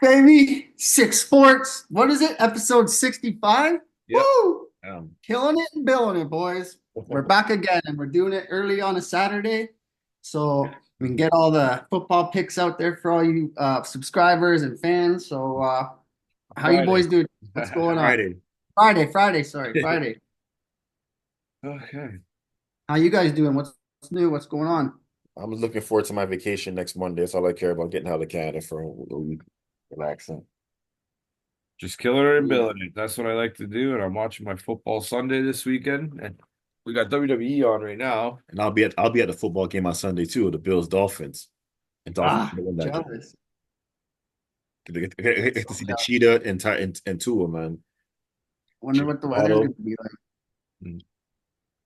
baby. 6 Sports. What is it? Episode 65? Yep. Woo! Um, Killing it and billing it, boys. We're back again and we're doing it early on a Saturday. So we can get all the football picks out there for all you subscribers and fans. So how you Friday. boys doing? What's going on? Friday. Friday, sorry, Friday. Okay. How you guys doing? What's new? What's going on? I'm looking forward to my vacation next Monday. That's all I care about, getting out of Canada for a week, relaxing. Just killing it and Yeah. billing it. That's what I like to do. And I'm watching my football Sunday this weekend. And we got WWE on right now. And I'll be at the football game on Sunday too, the Bills Dolphins. And Dolphins Ah, gonna win that game. jealous. Get to So see the jealous. cheetah and Tua, man. Wonder Cheetah what the weather's Auto. gonna be like. Mm,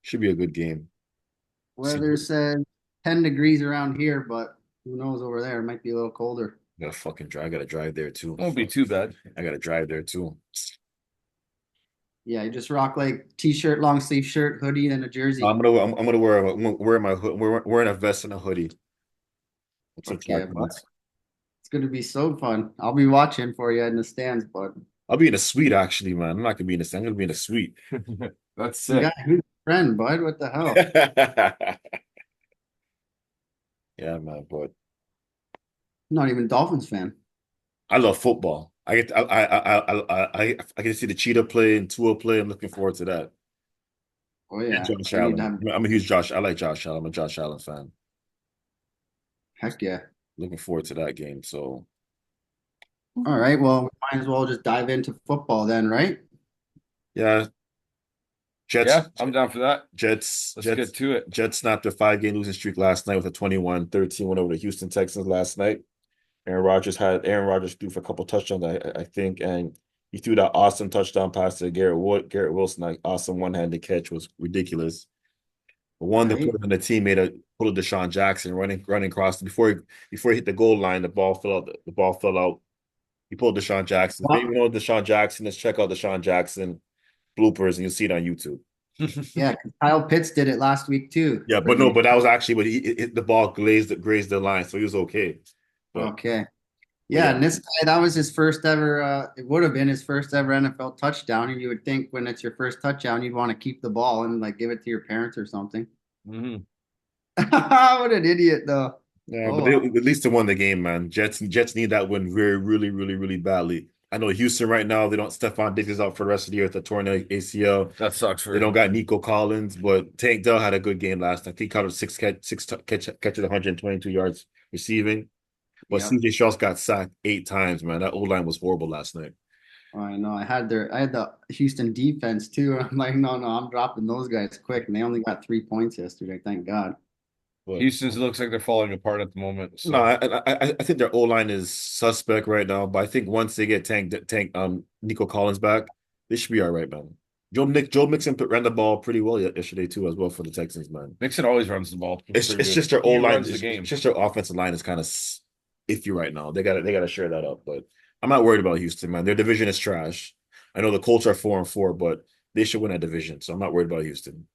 Should be a good game. See, Weather says 10 degrees around here, but who knows over there? It might be a little colder. I gotta drive there too. Won't be too bad. I gotta drive there too. Yeah, you just rock like t-shirt, long sleeve shirt, hoodie, and a jersey. I'm gonna wear my hood. We're wearing a vest and a hoodie. It's a Okay, track but pants. it's gonna be so fun. I'll be watching for you in the stands, but I'll be in a suite actually, man. I'm not gonna be in the. I'm gonna be in a suite. That's you sick. got who's your friend, bud? What the hell? Yeah, man. But I'm not even a Dolphins fan. I love football. I get to see the cheetah play and Tua play. I'm looking forward to that. Oh And yeah, Josh we need to Allen. have. I'm a huge Josh. I like Josh Allen. I'm a Josh Allen fan. Heck yeah. Looking forward to that game. So All right, well, we might as well just dive into football then, right? yeah, Jets. Yeah, I'm down for that. Jets, Let's Jets, get to it. Jets snapped a 5-game losing streak last night with a 21-13 win over the Houston Texans last night. Aaron Rodgers threw for a couple touchdowns, I think, and he threw that awesome touchdown pass to Garrett Wilson. That awesome one-handed catch was ridiculous. One that Right? put him in the team made a pull of Deshaun Jackson running across before he hit the goal line. The ball fell out. The ball fell out. He pulled Deshaun Jackson. If you Well, know Deshaun Jackson, let's check out Deshaun Jackson bloopers, and you'll see it on YouTube. yeah, 'cause Kyle Pitts did it last week too. Yeah, But but no, but that was actually what the ball grazed the line, so he was okay. But okay. but Yeah, yeah, and this guy, that was his first ever, it would have been his first ever NFL touchdown. And you would think when it's your first touchdown, you'd want to keep the ball and like give it to your parents or something. Mhm. What an idiot, though. yeah, Oh, but well. at least they won the game, man. Jets need that win really badly. I know Houston right now, they don't Stephon Diggs is out for the rest of the year with the torn ACL. That sucks for They don't him. got Nico Collins, but Tank Dell had a good game last night. He caught six catches, 122 yards receiving. But Yep. CJ Strauss got sacked 8 times, man. That O-line was horrible last night. I know. I had the Houston defense too. I'm like, no, I'm dropping those guys quick. And they only got 3 points yesterday. Thank God. But Houston's looks like they're falling apart at the moment. no, So I think their O-line is suspect right now. But I think once they get Nico Collins back, they should be all right, man. Joe Mixon ran the ball pretty well yesterday too, as well for the Texans, man. Nixon always runs the ball pretty It's good. just their O He line. runs the It's game. just their offensive line is kind of iffy right now. They gotta share that up. But I'm not worried about Houston, man. Their division is trash. I know the Colts are 4-4, but they should win that division. So I'm not worried about Houston.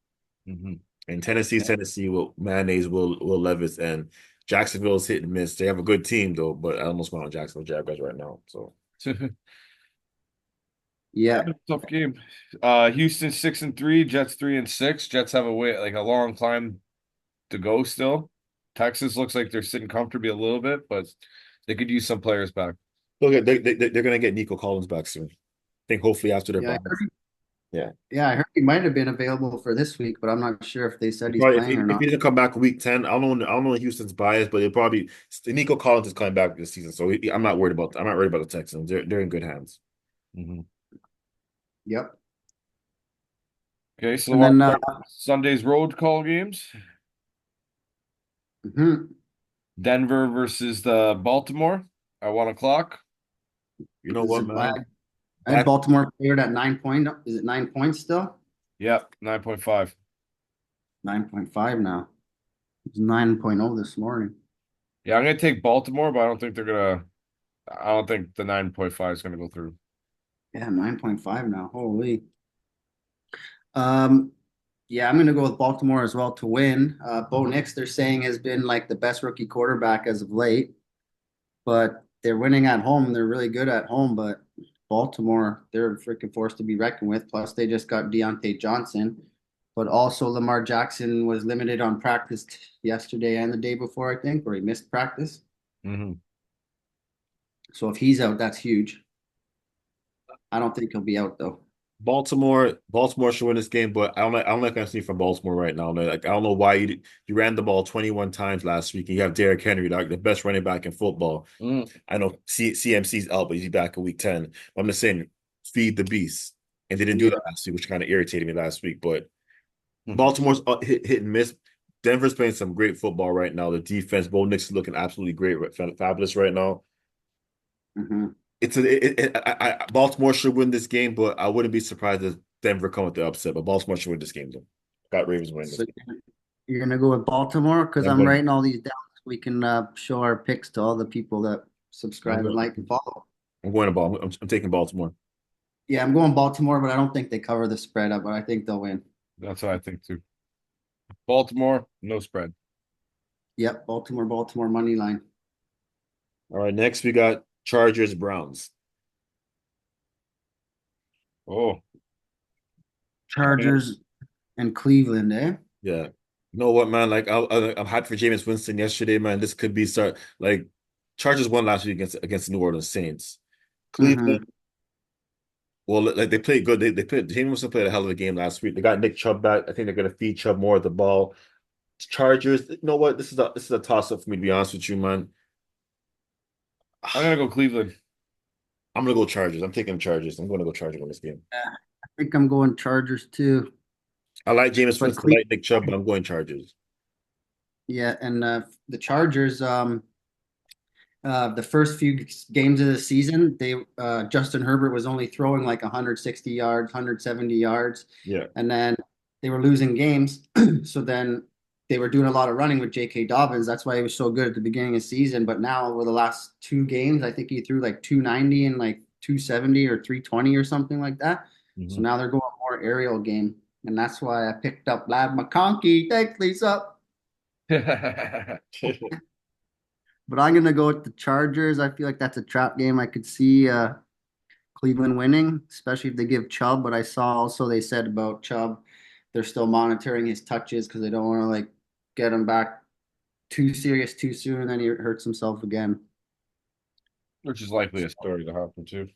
Mhm. And Tennessee's Tennessee will mayonnaise will Levis and Jacksonville's hit and miss. They have a good team though, but I almost went on Jacksonville Jaguars right now. So Yeah. Tough game. Houston 6-3, Jets 3-6. Jets have a long climb to go still. Texas looks like they're sitting comfortably a little bit, but they could use some players back. look, they're gonna get Nico Collins back soon. I think hopefully after their Yeah. bye. Yeah. I heard he might have been available for this week, but I'm not sure if they said he's Probably playing or if not. he doesn't come back week 10, I don't know Houston's bias, but it probably Nico Collins is coming back this season. So I'm not worried about the Texans. They're in good hands. Mhm. Yep. Okay, so And want then to start Sunday's road call games. mhm. Denver versus the Baltimore at 1 o'clock. You know Is what, it, man? I had Back Baltimore favored at 9 point. Is it 9 points still? Yep, 9.5. 9.5 now. It was 9.0 this morning. Yeah, I'm gonna take Baltimore, but I don't think the 9.5 is gonna go through. Yeah, 9.5 now. Holy. Um, yeah, I'm gonna go with Baltimore as well to win. Bo Nix, they're saying, has been like the best rookie quarterback as of late. But they're winning at home. They're really good at home, but Baltimore, they're a freaking force to be reckoned with. Plus, they just got Deontay Johnson, but also Lamar Jackson was limited on practice yesterday and the day before, I think, or he missed practice. Mm-hmm. So if he's out, that's huge. I don't think he'll be out though. Baltimore should win this game, but I don't like what I see from Baltimore right now. Like I don't know why you ran the ball 21 times last week. And you have Derrick Henry, like the best running back in football. Mm. I know CMC's out, but he's back in week 10. I'm just saying, feed the beast. And they didn't do Yeah. that last week, which kind of irritated me last week. But Baltimore's hit and miss. Denver's playing some great football right now. The defense, Bo Nix is looking absolutely great, fabulous right now. Mhm. Baltimore should win this game, but I wouldn't be surprised if Denver come with the upset. But Baltimore should win this game, though. Got Ravens winning this So game. you're gonna go with Baltimore because Yeah, I'm I'm going. writing all these down so we can show our picks to all the people that I'm subscribe and going. like and follow. I'm going to ball. I'm taking Baltimore. Yeah, I'm going Baltimore, but I don't think they cover the spread up, but I think they'll win. That's what I think too. Baltimore, no spread. Yep, Baltimore money line. All right, next we got Chargers Browns. Oh, Chargers and Cleveland, eh? Yeah. You know what, man? Like I'm hyped for Jameis Winston yesterday, man. This could be start like Chargers won last week against the New Orleans Saints. Cleveland, Mm-hmm. well, like they played good. They played Jameis Winston played a hell of a game last week. They got Nick Chubb back. I think they're gonna feed Chubb more of the ball. Chargers, you know what? This is a toss up for me to be honest with you, man. I'm gonna go Cleveland. I'm gonna go Chargers. I'm taking Chargers. I'm gonna go Chargers on this game. I think I'm going Chargers too. I like Jameis But Winston, I like Nick Chubb, but I'm going Chargers. yeah, and the Chargers, the first few games of the season, they Justin Herbert was only throwing like 160 yards, 170 yards, Yeah. and then they were losing games. So then they were doing a lot of running with J.K. Dobbins. That's why he was so good at the beginning of the season. But now over the last two games, I think he threw like 290 and like 270 or 320 or something like that. So Mhm. now they're going more aerial game, and that's why I picked up Lad McConkey. Thanks, Lisa. But I'm gonna go with the Chargers. I feel like that's a trap game. I could see Cleveland winning, especially if they give Chubb. But I saw also they said about Chubb, they're still monitoring his touches because they don't want to like get him back too serious too soon, and then he hurts himself again. Which is likely a story to happen too.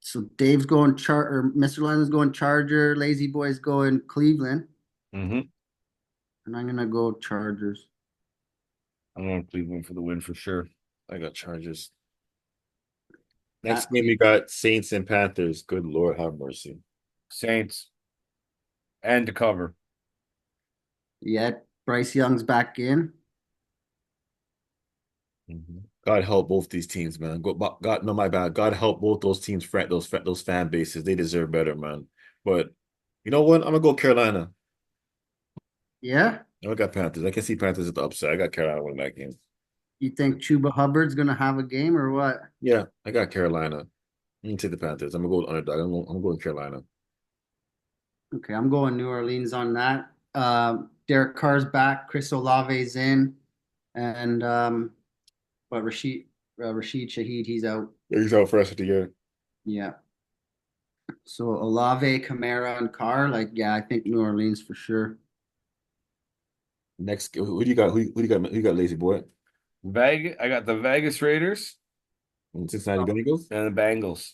So Dave's going or Mr. Lennon's going Charger, Lazy Boy's going Cleveland, Mm-hmm. and I'm gonna go Chargers. I'm going Cleveland for the win for sure. I got Chargers. Next At game we Cleveland. got Saints and Panthers. Good Lord, have mercy. Saints and to cover. Yeah, Bryce Young's back in. Mhm. God help both these teams, man. God, no, my bad. God help both those teams, those fan bases. They deserve better, man. But you know what? I'm gonna go Carolina. Yeah, I got Panthers. I can see Panthers at the upside. I got Carolina winning that game. you think Chuba Hubbard's gonna have a game or what? Yeah, I got Carolina. I'm gonna take the Panthers. I'm gonna go underdog. I'm going Carolina. Okay, I'm going New Orleans on that. Derek Carr's back, Chris Olave's in, and but Rashid Shaheed, he's out. He's out for the rest of the year. Yeah. So Olave, Kamara, and Carr, like yeah, I think New Orleans for sure. Next, who do you got? Who do you got? Who you got? Lazy boy. I got the Vegas Raiders And Cincinnati Bengals. and the Bengals.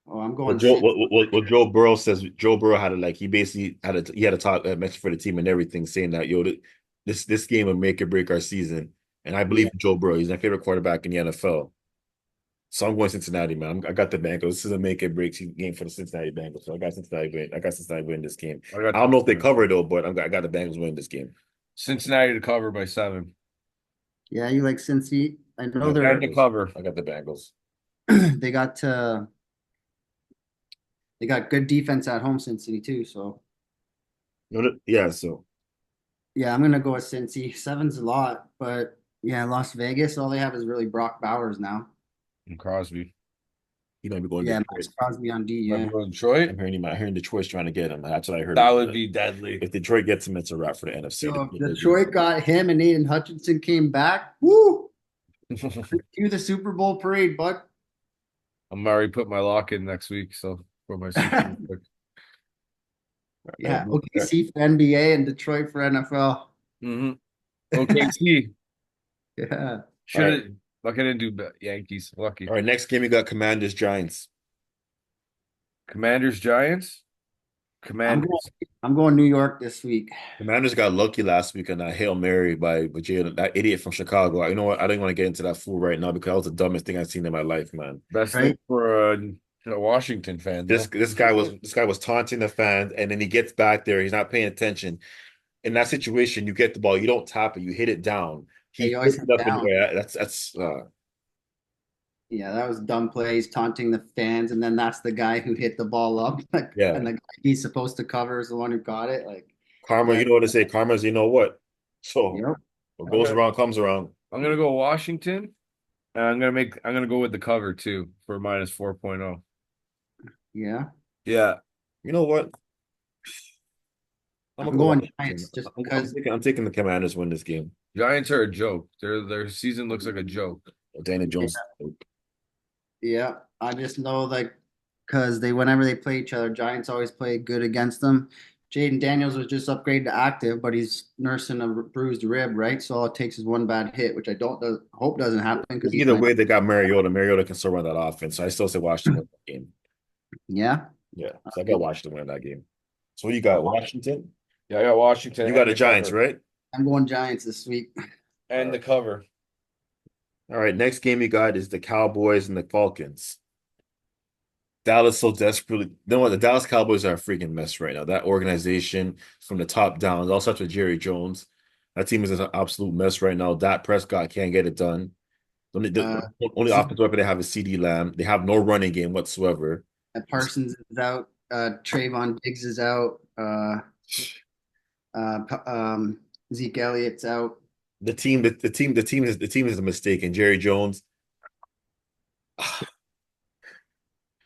Oh, I'm What going Joe Cincy. what Joe Burrow says, Joe Burrow had to like he had a talk a message for the team and everything saying that this game will make or break our season. And I believe Yeah, in Joe Burrow. He's my favorite quarterback in the NFL. So I'm going Cincinnati, man. I got the Bengals. This is a make or break game for the Cincinnati Bengals. So I got Cincinnati win. I got Cincinnati win this game. I got I don't know if they cover though, but I got the Bengals win this game. Cincinnati to cover by 7. yeah, you like Cincy? I I know got the And they're to Bengals. cover. I got the Bengals. they got they got good defense at home, Cincy too. So Yeah, so yeah, I'm gonna go with Cincy. Seven's a lot, but yeah, Las Vegas, all they have is really Brock Bowers now. And Crosby. he might be going to Yeah, Detroit. Max Crosby on D. Might Yeah. be going to Detroit. I'm hearing Detroit's trying to get him. That's what I heard. That would be deadly. If Detroit gets him, it's a wrap for the NFC. So if Detroit got him and Aiden Hutchinson came back, woo! Cue the Super Bowl parade, bud. I'm already put my lock in next week, so for my Super Bowl pick. Yeah, OKC for NBA and Detroit for NFL. Mm-hmm. OKC. Yeah. All Should right. have. Like I didn't do Yankees. Lucky. All right, next game we got Commanders Giants. Commanders, Giants. I'm going Commanders. I'm going New York this week. Commanders got lucky last week on that Hail Mary by Jalen, that idiot from Chicago. You know what? I don't want to get into that fool right now because that was the dumbest thing I've seen in my life, man. Best thing Right? for a Washington fan, This though. this guy was taunting the fans, and then he gets back there. He's not paying attention. In that situation, you get the ball, you don't tap it, you hit it down. Yeah, He you always flipped hit it up in the down. air. Yeah, that was dumb plays, taunting the fans, and then that's the guy who hit the ball up, like, Yeah. and the guy he's supposed to cover is the one who got it. Like, Karma. yeah, You know what to say. Karma's you know what. So yep, what goes Okay. around comes around. I'm gonna go Washington, and I'm gonna go with the cover too for minus 4.0. yeah. Yeah. You know what? I'm I'm gonna go going Washington. Giants just because. I'm taking the Commanders win this game. Giants are a joke. Their season looks like a joke. Daniel Yeah, Jones. yeah. I just know like because they whenever they play each other, Giants always play good against them. Jaden Daniels was just upgraded to active, but he's nursing a bruised rib, right? So all it takes is one bad hit, which I don't hope doesn't happen because he's Either playing. way, they got Mariota. Mariota can still run that offense. So I still say Washington win that game. Yeah. Yeah. So I got Washington win that game. So what you got? Washington? Yeah, I got Washington You got and the the Giants, cover. right? I'm going Giants this week. And the cover. All right. Next game you got is the Cowboys and the Falcons. Dallas so desperately. You know what? The Dallas Cowboys are a freaking mess right now. That organization from the top down, all starts with Jerry Jones. That team is an absolute mess right now. Dak Prescott can't get it done. The Uh, only offensive weapon they have is CD Lamb. They have no running game whatsoever. Parsons is out. Trayvon Diggs is out. Zeke Elliott's out. The team is a mistake. And Jerry Jones,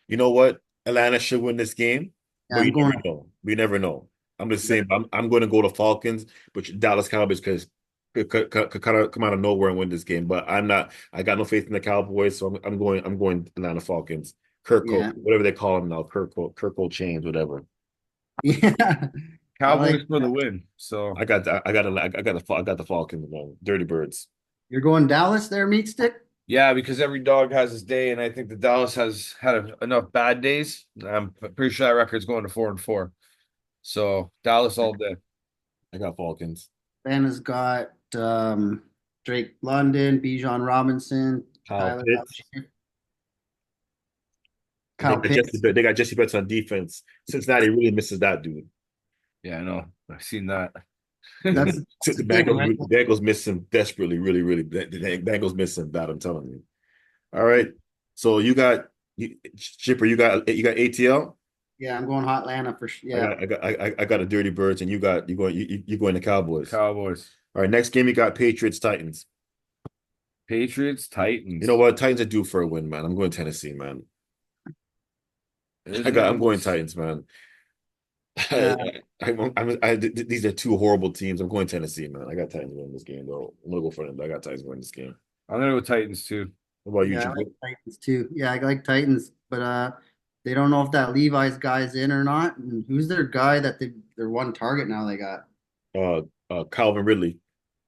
you know what? Atlanta should win this game, Yeah, but you I'm going. never know. We never know. I'm just saying. I'm going to go to Falcons, but Dallas Cowboys because could kind of come out of nowhere and win this game. But I'm not. I got no faith in the Cowboys, so I'm going. I'm going Atlanta Falcons. Kirk Cole, Yeah, whatever they call him now, Kirk Cole Chains, whatever. yeah. I like Cowboys for the that. win. So I got the Falcons, man. Dirty Birds. You're going Dallas there, meat stick. yeah, because every dog has his day, and I think the Dallas has had enough bad days. I'm pretty sure that record's going to 4-4. So Dallas all day. I got Falcons. Ben has got Drake London, Bijan Robinson, Kyle Tyler Pitts. Algier, Kyle Pitts. They got Jesse Pitts on defense. Cincinnati really misses that dude. Yeah, I know. I've seen that. That's The big, right? Bengals miss him desperately, really, really. The Bengals miss him bad. I'm telling you. All right. So Chipper. You got ATL. Yeah, I'm going Hot Atlanta for sure. Yeah, I got a Dirty Birds, and you going the Cowboys. Cowboys. All right. Next game you got Patriots Titans. Patriots, Titans. You know what? Titans are due for a win, man. I'm going Tennessee, man. I'm going Titans, man. yeah. These are two horrible teams. I'm going Tennessee, man. I got Titans winning this game, though. I'm gonna go for them. I got Titans winning this game. I'm gonna go Titans too. What about you, Yeah, I Chipper? like Titans too. Yeah, I like Titans, but they don't know if that Levi's guy's in or not. And who's their guy that their one target now they got? Calvin Ridley.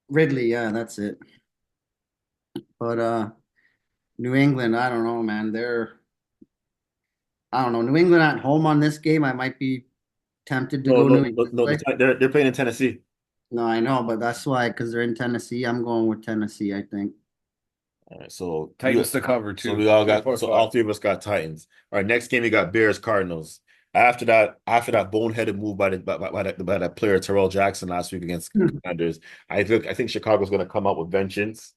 Ridley, yeah, that's it. But New England, I don't know, man. I don't know. New England at home on this game, I might be tempted to No, go no, New no, England no. play. They're playing in Tennessee. No, I know, but that's why because they're in Tennessee. I'm going with Tennessee, I think. All right, Titans to cover so too. we all got 3.5. so all three of us got Titans. All right, next game you got Bears Cardinals. After that boneheaded move by that player Terrell Jackson last week against Commanders, I think Chicago's going to come out with vengeance.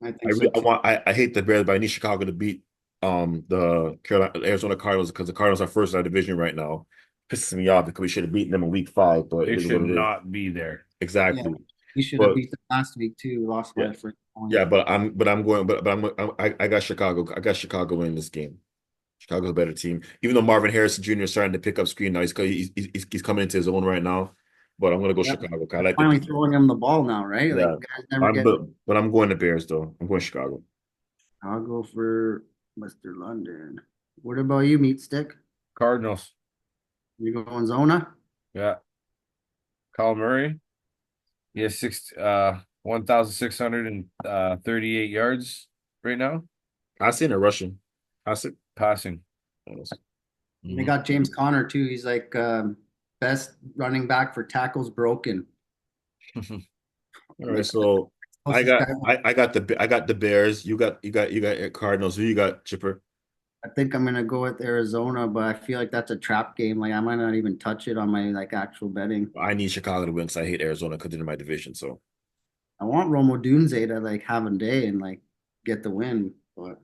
I think so too. I hate the Bears, but I need Chicago to beat the Arizona Cardinals because the Cardinals are first in our division right now. Pisses me off because we should have beaten them in week 5, but They it is what should it is. not be there. Yeah, Exactly. we should have But beat them last week too. We lost by yeah, a freaking point. yeah, I got Chicago. I got Chicago in this game. Chicago's a better team. Even though Marvin Harrison Jr. is starting to pick up screen now, he's coming into his own right now. but I'm gonna go Yeah. Chicago. I like Finally the throwing him the ball now, right? Like yeah. guys never get. But I'm going to Bears though. I'm going Chicago. I'll go for Mr. London. What about you, Meat Stick? Cardinals. You going Zona? Yeah. Kyle Murray. He has 1,638 yards right now I seen a Russian. I said passing. They Mhm. got James Conner too. He's like best running back for tackles broken. all right. Like So closest guy. I got the Bears. You got Cardinals. Who you got, Chipper? I think I'm gonna go with Arizona, but I feel like that's a trap game. Like I might not even touch it on my like actual betting. I need Chicago to win because I hate Arizona because they're in my division. So I want Romo Dunze to like have a day and like get the win, but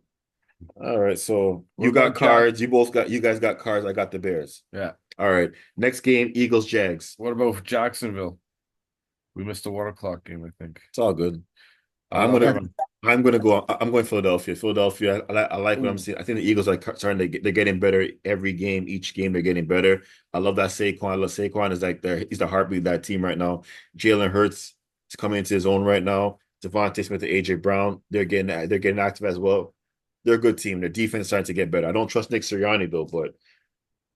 all right. So What you got about Jack? cards. You guys got cards. I got the Bears. Yeah. All right. Next game, Eagles Jags. What about Jacksonville? We missed the 1 o'clock game, I think. It's all good. I I'm don't gonna have him. I'm gonna go. I'm going Philadelphia. Philadelphia. I like what I'm ooh, seeing. I think the Eagles are starting to they're getting better every game. Each game they're getting better. I love that Saquon. I love Saquon is like he's the heartbeat of that team right now. Jalen Hurts is coming into his own right now. Devontae Smith and AJ Brown they're getting active as well. They're a good team. Their defense is starting to get better. I don't trust Nick Sirianni though, but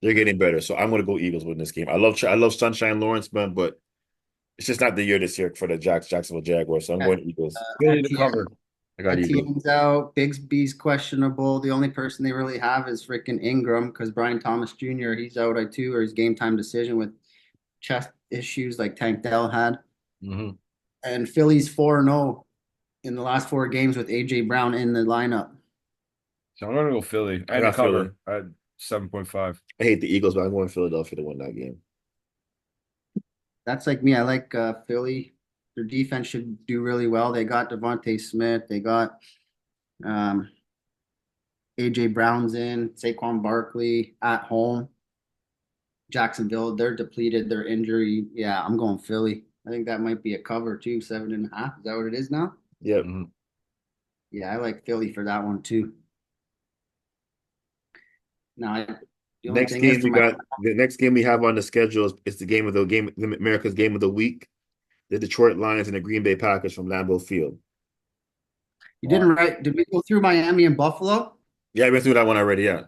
they're getting better. So I'm gonna go Eagles win this game. I love Sunshine Lawrence, man, but it's just not the year this year for the Jacksonville Jaguars. So I'm yeah. going Eagles. Philly to Etienne, cover. I got Eagles. Etienne's out. Bigsby's questionable. The only person they really have is freaking Ingram because Brian Thomas Jr. He's out at two or his game time decision with chest issues like Tank Dell had. Mm-hmm. And Philly's 4-0 in the last four games with AJ Brown in the lineup. So I'm gonna go Philly I and got Philly. cover at 7.5. I hate the Eagles, but I'm going Philadelphia to win that game. That's like me. I like Philly. Their defense should do really well. They got Devontae Smith. They got um, AJ Brown's in. Saquon Barkley at home. Jacksonville, they're depleted. They're injury. Yeah, I'm going Philly. I think that might be a cover too, 7.5. Is that what it is now? Yep. Mm-hmm. Yeah, I like Philly for that one too. Now, the only Next thing is game for we my got the next game we have on the schedule is the America's game of the week. The Detroit Lions and the Green Bay Packers from Lambeau Field. you didn't write. Did we go through Miami and Buffalo? Yeah, I went through that one already. Yeah,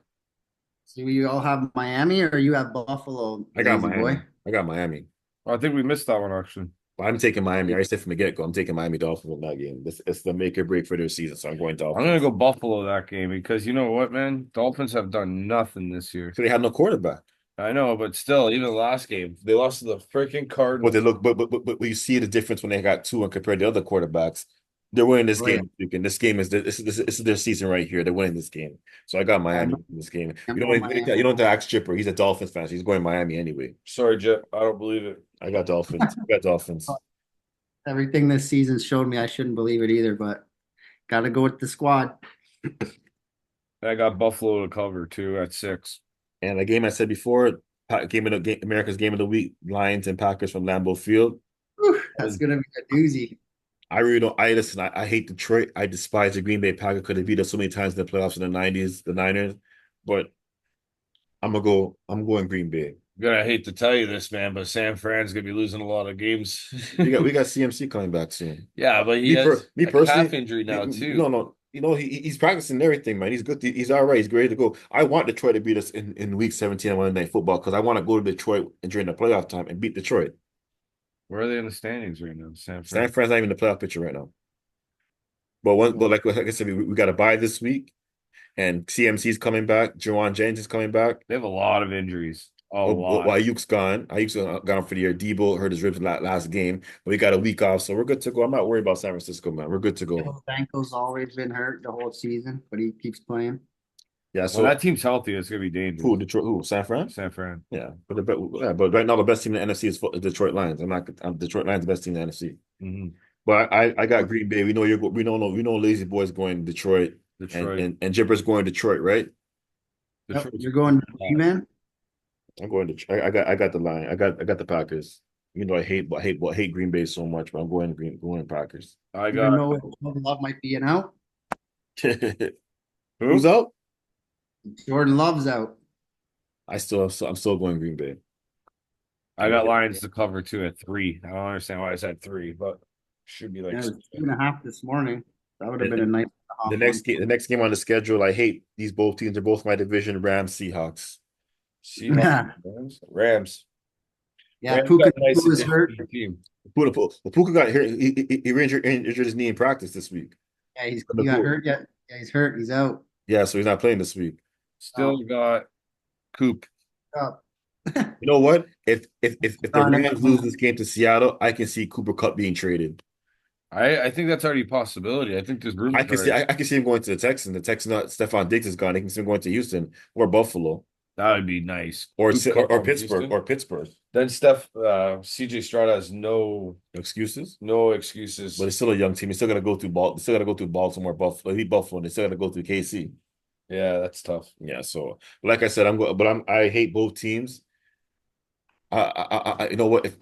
So we all have Miami, or you have Buffalo, I got lazy Miami. boy? I got Miami. I think we missed that one actually. But I'm taking Miami. I already said from the get go. I'm taking Miami Dolphins in that game. It's the make or break for their season. So I'm going I'm gonna Dolphins. go Buffalo that game because you know what, man? Dolphins have done nothing this year. So they have no quarterback. I know, but still, even the last game, they lost to the freaking But they Cardinals. look, but you see the difference when they got two and compared to other quarterbacks. They're winning this Oh yeah, game. This game is this is their season right here. They're winning this game. So I got I'm, Miami in this game. I'm You going don't Miami. you don't have to ask Chipper. He's a Dolphins fan. So he's going Miami anyway. Sorry, Jet. I don't believe it. I got Dolphins. I got Dolphins. Everything this season showed me I shouldn't believe it either, but got to go with the squad. I got Buffalo to cover too at 6. And the game I said before, America's game of the week, Lions and Packers from Lambeau Field. Whew, that's gonna be a doozy. I really don't. I listen. I hate Detroit. I despise the Green Bay Packers because they beat us so many times in the playoffs in the '90s, the Niners. But I'm gonna go. I'm going Green Bay. I'm gonna hate to tell you this, man, but San Fran's gonna be losing a lot of games. We got CMC coming back soon. Yeah, but he has Me a calf personally, injury now too. no. You know he's practicing everything, man. He's good. He's all right. He's ready to go. I want Detroit to beat us in week 17 of Monday Night Football because I want to go to Detroit and during the playoff time and beat Detroit. Where are they in the standings right now? San San Fran. Fran's not even in the playoff picture right now. But like I said, we got to buy this week, and CMC's coming back. Jawan James is coming back. They have a lot of injuries. A Well, lot. Ayuk's gone. Ayuk's gone for the year. Debo hurt his ribs last game, but we got a week off, so we're good to go. I'm not worried about San Francisco, man. We're good to go. His ankle's always been hurt the whole season, but he keeps playing. Yeah. When So that team's healthy, it's gonna be who dangerous. Detroit? Who San Fran? San Fran. Yeah, but right now the best team in the NFC is Detroit Lions. I'm Detroit Lions the best team in the NFC. Mm-hmm. But I got Green Bay. We know we know Lazy Boy's going Detroit, Detroit. and Jibber's going Detroit, right? Yep, Detroit's you're going bad. man. I'm going to. I got the line. I got the Packers. You know I hate Green Bay so much, but I'm going Packers. I Even got though Jordan Love might be an out, Who's who? out? Jordan Love's out. I'm still going Green Bay. I got Lions to cover 2 at 3. I don't understand why I said 3, but should be like Yeah, it was 2.5 this morning. That would have been a nice one. The next game on the schedule, I hate these both teams. They're both my division. Rams, Seahawks. Seahawks, Rams. Rams. Yeah, Rams Puka got a nice was addition hurt. to your team. Puka got hurt. He injured his knee in practice this week. Yeah, From he the got pool. hurt yet. Yeah, he's hurt. He's out. Yeah, so he's not playing this week. Still got Coop. Oh. You know what? If the Darn it. Rams lose this game to Seattle, I can see Cooper Cup being traded. I think that's already a possibility. I think there's room I can for see it. I can see him going to the Texans. The Texans, not Stephon Diggs is gone. I can see him going to Houston or Buffalo That would be nice. or Coop Cup or on Pittsburgh Houston. or Pittsburgh. Then CJ Stroud has no Excuses, excuses. but it's still a young team. He's still got to go through Still got to go through Baltimore, Buffalo, Buffalo. And they still got to go through KC. Yeah, that's tough. Yeah. So, like I said, I hate both teams. You know what?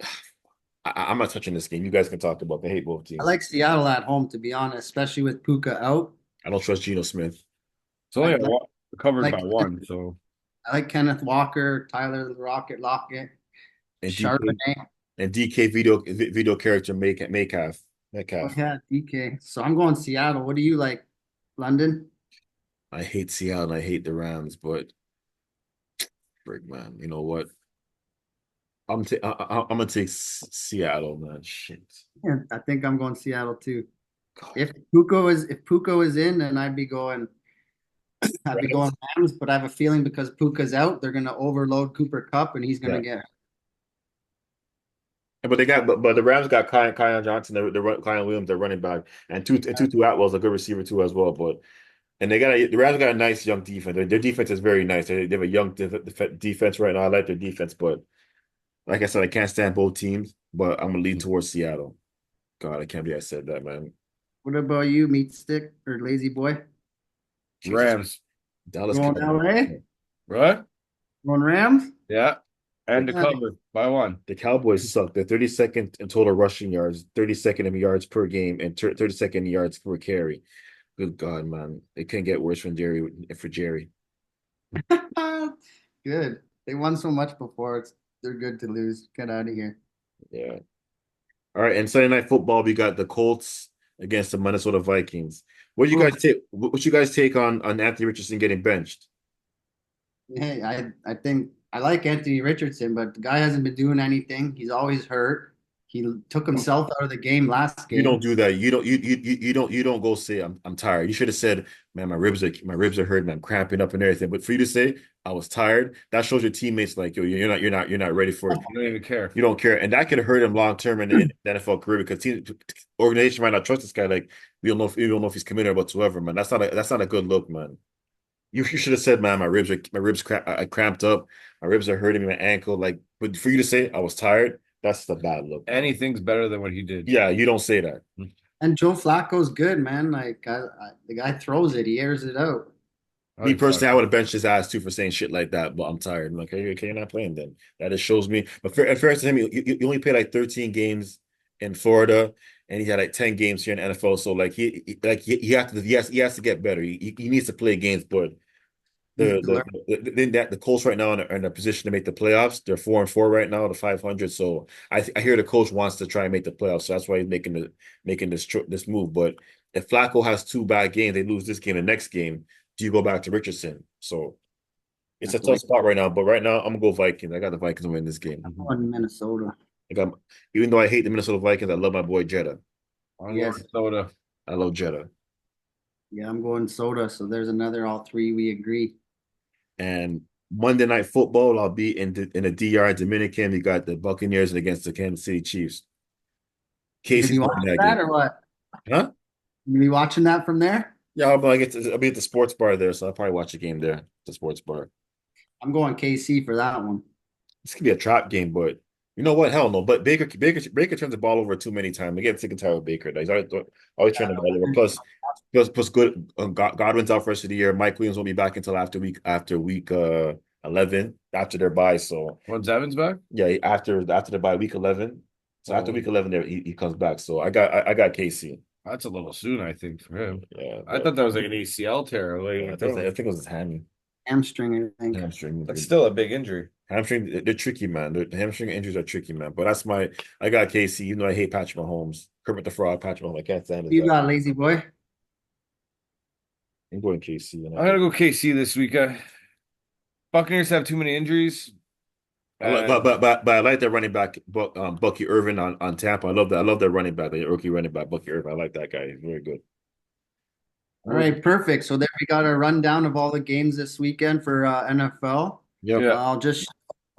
I'm not touching this game. You guys can talk about. I hate both I teams. like Seattle at home, to be honest, especially with Puka out. I don't trust Geno Smith. It's only I covered like by one, so I like Kenneth Walker, Tyler the Rocket Lockett, And Charbonnet. DK video character Metcalf. Oh, yeah, DK. So I'm going Seattle. What do you like, London? I hate Seattle and I hate the Rams, but frick, man, you know what? I'm gonna take Seattle, man. Shit. Yeah, I think I'm going Seattle too. God. If Puka is in, then I'd be going Rams, but I have a feeling because Puka's out, they're gonna overload Cooper Cup and he's gonna get. But the Rams got Kyle Johnson, Kyle Williams, they're running back, and Tutu Atwell's a good receiver too as well. But and the Rams got a nice young defense. Their defense is very nice. They have a young defense right now. I like their defense, but like I said, I can't stand both teams. But I'm gonna lean towards Seattle. God, I can't believe I said that, man. What about you, Meat Stick or Lazy Boy? Jesus. Rams. Dallas Going LA? Right? Going Rams? Yeah. And to cover by one. The Cowboys suck. They're 32nd in total rushing yards, 32nd in yards per game, and 32nd in yards per carry. Good God, man. It can't get worse for Jerry. Good. They won so much before. They're good to lose. Get out of here. Yeah. All right. And Sunday Night Football, we got the Colts against the Minnesota Vikings. What you guys take? What you guys take on Anthony Richardson getting benched? Hey, I think I like Anthony Richardson, but the guy hasn't been doing anything. He's always hurt. He took himself out of the game last game. You don't do that. You don't go say I'm tired. You should have said, man, my ribs are hurting, I'm cramping up and everything. But for you to say I was tired, that shows your teammates like, yo, you're not ready for it. You don't even care. You don't care. And that could hurt him long term in the NFL career because organization might not trust this guy. Like we don't know if he's committed whatsoever, man. That's not a good look, man. You should have said, man, I cramped up, my ribs are hurting me, my ankle. Like, but for you to say I was tired, that's the bad look. Anything's better than what he did. Yeah, you don't say that. And Joe Flacco's good, man. Like the guy throws it, he airs it out. Me personally, I would have benched his ass too for saying shit like that, but I'm tired. I'm like, okay, you're not playing then. That just shows me. But fair to him, you only played like 13 games in Florida, and he had like 10 games here in NFL. So like he has to get better. He needs to play games, but the Colts right now are in a position to make the playoffs. They're 4-4 right now to 500. So I hear the coach wants to try and make the playoffs. So that's why he's making this move. But if Flacco has 2 bad games, they lose this game, the next game, do you go back to Richardson? So it's a tough spot right now. But right now, I'm gonna go Vikings. I got the Vikings to win this game. I'm going Minnesota. Even though I hate the Minnesota Vikings, I love my boy Jetta. Minnesota. I love Jetta. Yeah, I'm going Soda. So there's another all three we agree. And Monday Night Football, I'll be in the DR Dominican. You got the Buccaneers against the Kansas City Chiefs. Casey's watching that or what? Huh? You be watching that from there? Yeah, I'll be at the sports bar there, so I'll probably watch a game there, the sports bar. I'm going KC for that one. This could be a trap game, but you know what? Hell no. But Baker turns the ball over too many times. I get sick and tired of Baker. He's always turning the ball over. Plus good. Godwin's out for the rest of the year. Mike Williams won't be back until after week 11 after their bye. So when's Evans back? Yeah, after the bye, week 11. So after week 11, there he comes back. So I got KC. That's a little soon, I think, for him. Yeah, I thought that was like an ACL tear. I think it was his hamstring. I think hamstring. That's still a big injury. Hamstring, they're tricky, man. The hamstring injuries are tricky, man. But I got KC. You know, I hate Patrick Mahomes. Kermit the Frog, Patrick Mahomes. I can't stand his You guy. got lazy boy. I'm going KC. And I'm gonna go KC this week. Buccaneers have too many injuries. but I like that running back, Bucky Irvin on Tampa. I love that. I love that running back, the rookie running back, Bucky Irvin. I like that guy. He's very good. All right, perfect. So there we got our rundown of all the games this weekend for NFL. Yep. Yeah. I'll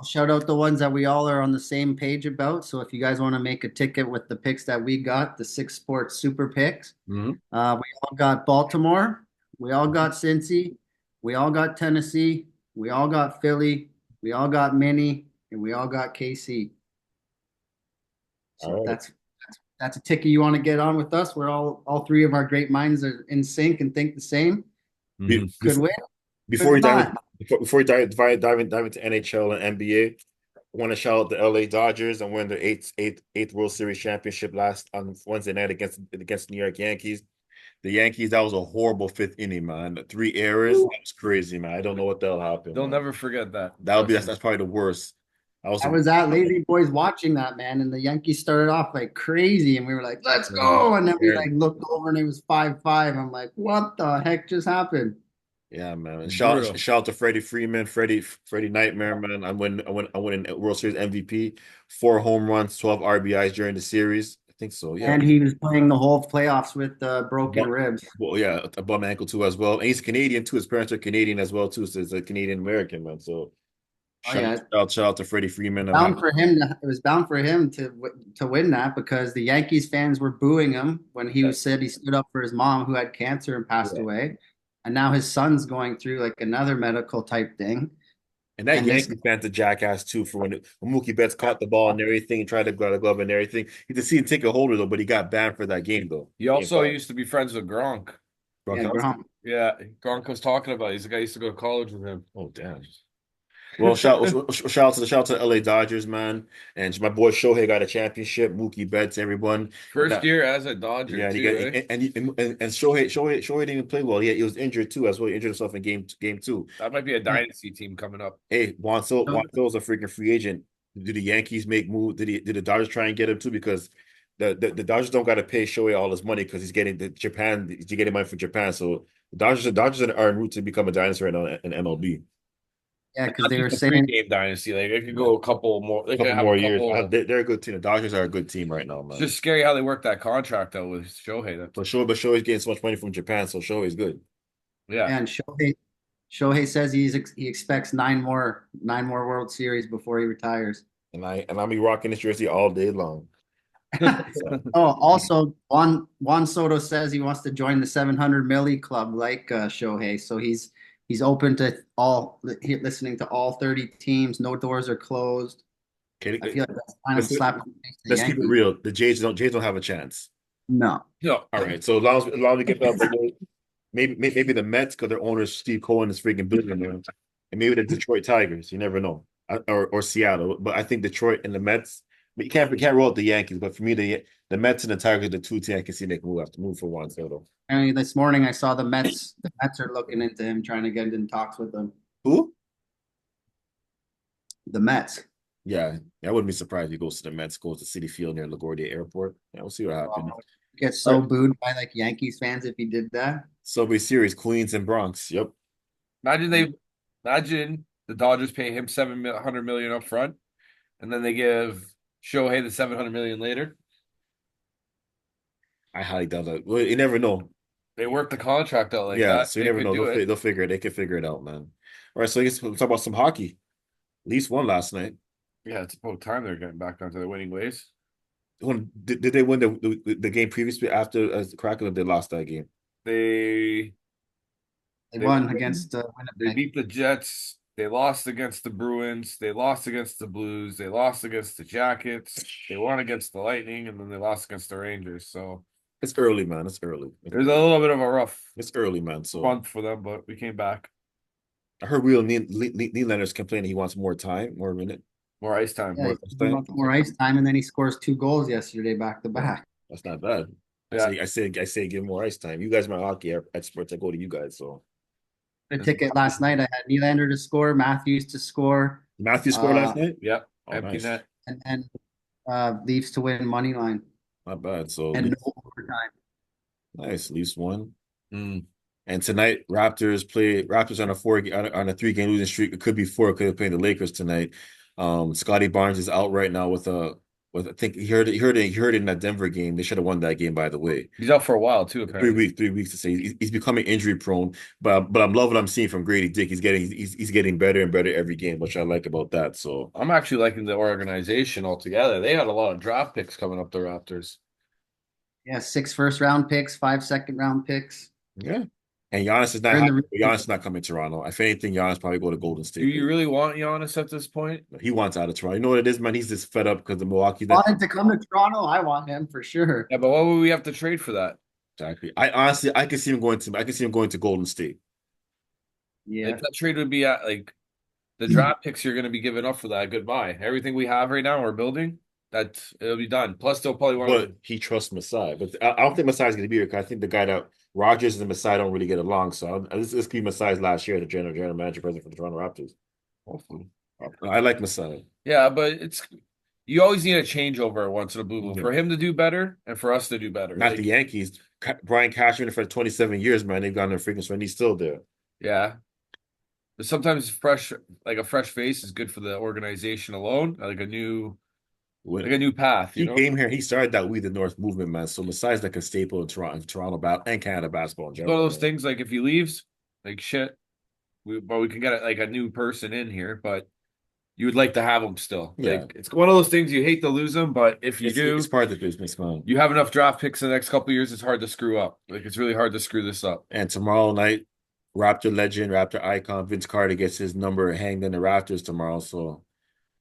shout out the ones that we all are on the same page about. So if you guys want to make a ticket with the picks that we got, the 6Sports Super Picks, Mm-hmm. we all got Baltimore, we all got Cincy, we all got Tennessee, we all got Philly, we all got Minnie, and we all got KC. So All right. that's a ticket you want to get on with us. We're all three of our great minds are in sync and think the same. Be- Could win. Before we Could dive not. before we dive into NHL and NBA, I want to shout out the LA Dodgers and win their eighth World Series championship last on Wednesday night against New York Yankees. The Yankees, that was a horrible fifth inning, man. 3 errors. That was crazy, man. I don't know what the hell happened. They'll man. never forget that. That's probably the worst. I was at Lazy Boys watching that, man, and the Yankees started off like crazy, and we were like, "Let's go!" And then we like looked over, and it was 5-5. I'm like, "What the heck just happened?" Yeah, man. And Brutal. shout out to Freddie Freeman, Freddie Nightmare, man. I win World Series MVP, 4 home runs, 12 RBIs during the series. I think so. Yeah. And he was playing the whole playoffs with broken ribs. Well, yeah, a bum ankle too as well. And he's Canadian too. His parents are Canadian as well too. So he's a Canadian American, man. So Oh yeah, shout out to Freddie Freeman. it was bound for him to win that because the Yankees fans were booing him when he said he stood up for his mom who had cancer and passed away, and now his son's going through like another medical type thing. And that And this Yankee fan's a jackass too for when Mookie Betts caught the ball and everything and tried to grab the glove and everything. He's a season ticket holder though, but he got banned for that game though. He also used to be friends with Gronk. Yeah, Gronkowski? Yeah, Gronk was talking about it. He's the guy who used to go to college with him. Oh damn. Well, shout out to the LA Dodgers, man, and my boy Shohei got a championship. Mookie Betts, everyone. First year as a Dodger, Yeah, and too, he got eh? and Shohei didn't even play well. Yeah, he was injured too as well. He injured himself in game two. That might be a dynasty team coming up. Hey, Juan Soto's a freaking free agent. Did the Yankees make move? Did the Dodgers try and get him too? Because the Dodgers don't got to pay Shohei all his money because he's getting Japan. He's getting money from Japan. So the Dodgers are en route to become a dynasty right now in MLB. Yeah, because they were A saying game dynasty. Like they could go a couple more. They could couple have more a years. couple. They're a good team. The Dodgers are a good team right now, It's man. just scary how they work that contract out with Shohei. But Shohei's getting so much money from Japan, so Shohei's good. Yeah. and Shohei says he expects nine more World Series before he retires. And I'll be rocking this jersey all day long. Oh, also Juan Soto says he wants to join the 700 milli club like Shohei. So he's open to listening to all 30 teams. No doors are closed. Okay, I feel like that's kind of let's, slap in the face to the let's keep it Yankees. real. The Jays don't have a chance. No. No. All right. So as long as we get that, maybe the Mets because their owner Steve Cohen is freaking billionaire, and maybe the Detroit Tigers. You never know, or Seattle. But I think Detroit and the Mets. But you can't roll out the Yankees. But for me, the Mets and the Tigers are the two teams I can see make move for Juan Soto. Apparently this morning I saw the Mets. The Mets are looking into him, trying to get in talks with him. Who? The Mets. Yeah, I wouldn't be surprised if he goes to the Mets, goes to Citi Field near LaGuardia Airport. Yeah, we'll see what happens. Gets so booed by like Yankees fans if he did that. Subway Series, Queens and Bronx. Yep. Imagine the Dodgers pay him $700 million up front, and then they give Shohei the $700 million later. I highly doubt that. Well, you never know. They work the contract out like Yeah, that. so you They never could know. do it. They can figure it out, man. All right, so I guess we'll talk about some hockey. Leafs won last night. Yeah, it's about time they're getting back onto their winning ways. Did they win the game previously after Kraken, or they lost that game? They Won against They Winnipeg. beat the Jets. They lost against the Bruins. They lost against the Blues. They lost against the Jackets. They won against the Lightning, and then they lost against the Rangers. So It's early, man. It's early. there's a little bit of a rough It's early, man. So month for them, but we came back. I heard Nylander's complaining he wants more time, more minute. More ice time. Yeah, More he wants more ice time, and then he scores 2 goals yesterday back to back. That's not bad. Yeah. I say give him more ice time. You guys are my hockey experts. I go to you guys. So A ticket last night. I had Nylander to score, Matthews to score, Matthew scored Uh, last night. Yep. Oh, Empty nice. net. and Leafs to win money line Not bad. So and Leafs, no overtime. nice. Leafs won. Mm. And tonight, Raptors on a 3-game losing streak. It could be four because they're playing the Lakers tonight. Scotty Barnes is out right now with I think he heard it in that Denver game. They should have won that game, by the way. He's out for a while too, Three apparently. weeks, 3 weeks to say he's becoming injury prone. But I'm loving what I'm seeing from Grady Dick. He's getting better and better every game, which I like about that. So I'm actually liking the organization altogether. They had a lot of draft picks coming up, the Raptors. Yeah, 6 first-round picks, 5 second-round picks. yeah. And Giannis is not They're in happy. the Giannis is not coming to Toronto. If anything, Giannis probably go to Golden Do State. you really want Giannis at this point? He wants out of Toronto. You know what it is, man? He's just fed up because the Milwaukee. wanted to come to Toronto. I want him for sure. Yeah, but what would we have to trade for that? Exactly. I could see him going to. I could see him going to Golden State. Yeah. Like that trade would be at like the draft picks you're going to be giving up for that. Goodbye. Everything we have right now, we're building. That it'll be done. Plus, they'll probably want But to. he trusts Masai. But I don't think Masai's going to be here because I think the guy that Rogers and Masai don't really get along. So this could be Masai's last year, the general manager president for the Toronto Raptors. Hopefully. I like Masai. Yeah, but it's you always need a changeover once in a blue moon Yeah. for him to do better and for us to do better. Not Like, the Yankees. Brian Cashman for 27 years, man. They've gotten their freaking and he's still there. yeah, but sometimes like a fresh face is good for the organization alone. Like a new path. He came here. He started that We the North movement, man. So Masai's like a staple in Toronto and Canada basketball in It's one of general. those things. Like if he leaves, like shit, we can get like a new person in here, but you would like to have him still. Yeah. Like it's one of those things you hate to lose him, but if you do, It's part of the business, man. you have enough draft picks in the next couple of years, it's hard to screw up. Like it's really hard to screw this up. And tomorrow night, Raptor legend, Raptor icon Vince Carter gets his number hanged in the Raptors tomorrow. So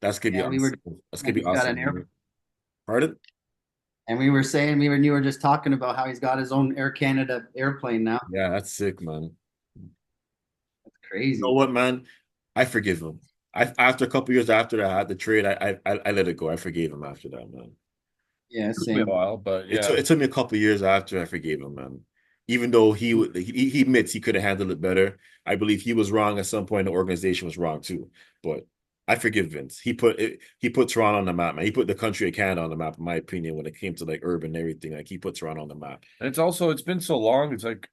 that's gonna be Yeah, awesome. That's gonna be he's got an awesome. Pardon? And we were saying, you were just talking about how he's got his own Air Canada airplane now. Yeah, that's sick, man. That's crazy. You know what, man? I forgive him. After a couple years after I had the trade, I let it go. I forgave him after that, man. Yeah, It took me a same. while, but yeah. It took me a couple years after I forgave him, man. Even though he admits he could have handled it better, I believe he was wrong at some point. The organization was wrong too. But I forgive Vince. He put Toronto on the map, man. He put the country of Canada on the map, in my opinion, when it came to like urban and everything. Like he put Toronto on the map. And it's been so long. It's like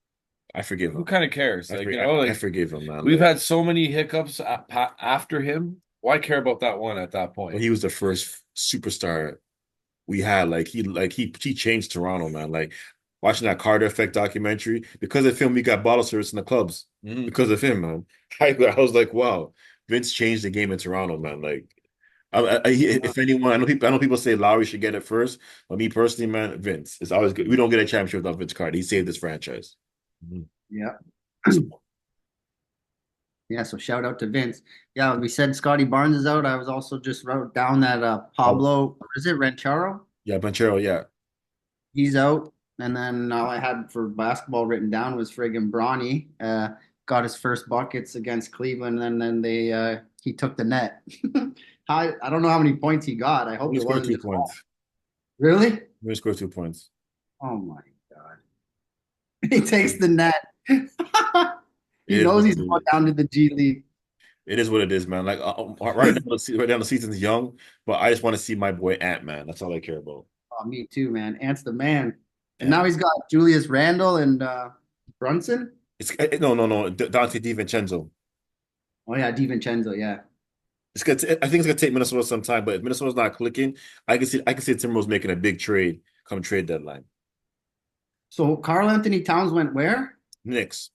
I forgive him. who kind of cares? I, Like for- you know, I like forgive him, man. we've Like, had so many hiccups after him. Why care about that one at that point? when he was the first superstar we had. He changed Toronto, man. Like watching that Carter Effect documentary because of him, we got bottle service in the clubs because of him, man. I was like, wow, Vince changed the game in Toronto, man. Like, if anyone, I know people say Lowry should get it first, but me personally, man, Vince. It's always good. We don't get a championship without Vince Carter. He saved this franchise. Yeah. Yeah, so shout out to Vince. Yeah, we said Scotty Barnes is out. I was also just wrote down that Pablo, or is it Ranchero? Yeah, Banchero, yeah. He's out. And then all I had for basketball written down was friggin' Bronny. Got his first buckets against Cleveland, and then he took the net. I don't know how many points he got. I hope He it scored wasn't 2 points. really. He scored 2 points. Oh my God. He takes the net. It He is knows what he's it is. going down to the G League. It is what it is, man. Like right now, the season's young, but I just want to see my boy Ant, man. That's all I care about. Oh, me too, man. Ant's the man. And Yeah. now he's got Julius Randle and Brunson. No, Dante DiVincenzo. Oh yeah, DiVincenzo, yeah. It's good. I think it's gonna take Minnesota some time, but if Minnesota's not clicking, I can see Timberwolves making a big trade come trade deadline. So Carl Anthony Towns went where? Knicks,